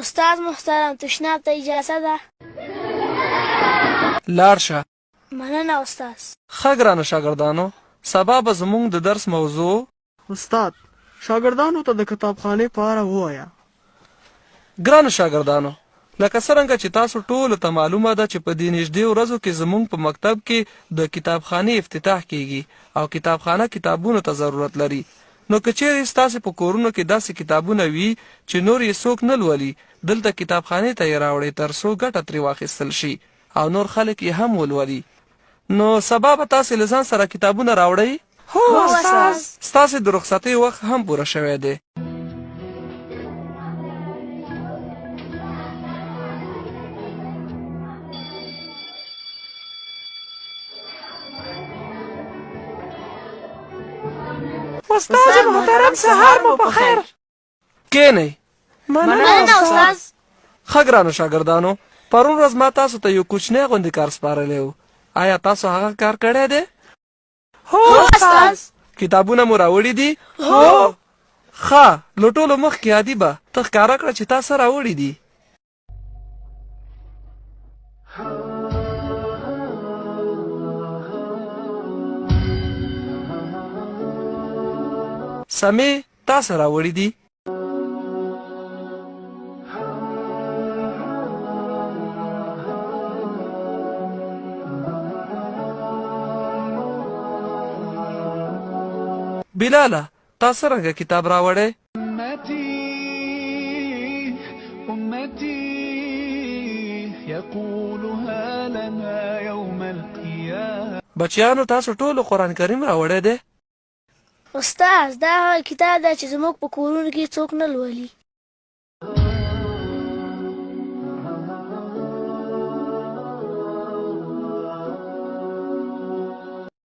استاد محترم تشناب ته اجازه ده؟ لاړ شه. مننه استاد. ښه ګرانو شاګردانو، سبا به زموږ د درس موضوع استاد شاګردانو ته د کتابخانې په اړه ووایه. ګرانو شاګردانو، لکه څرنګه چې تاسو ټولو ته معلومه ده چې په دې نږدې ورځو کې زموږ په مکتب کې د کتابخانې افتتاح کیږي او کتابخانه کتابونو ته ضرورت لري. نو که چیرې ستاسې په کورونو کې داسې کتابونه وي چې نور یې څوک نه لولي، دلته کتابخانې ته یې راوړئ تر څو ګټه ترې واخیستل شي او نور خلک یې هم ولولي. نو سبا به تاسې له ځان سره کتابونه راوړئ؟ هو استاد. ستاسې د رخصتۍ وخت هم پوره شوی دی. استاد محترم سهار مو په خیر. کینئ. مننه استاد. ښه ګرانو شاګردانو، پرون ورځ ما تاسو ته یو کوچنی غوندې کار سپارلی و. آیا تاسو هغه کار کړی دی؟ هو استاد. کتابونه مو راوړي دي؟ هو. ښه، له ټولو مخکې ادیبه ته ښکاره کړه چې تا څه راوړي دي. سمې، تا څه راوړي دي؟ بلاله، تا څرنګه کتاب راوړی؟ بچیانو، تاسو ټولو قرآن کریم راوړی دی؟ استاد دا هغه کتاب دی چې زموږ په کورونو کې څوک نه لولي.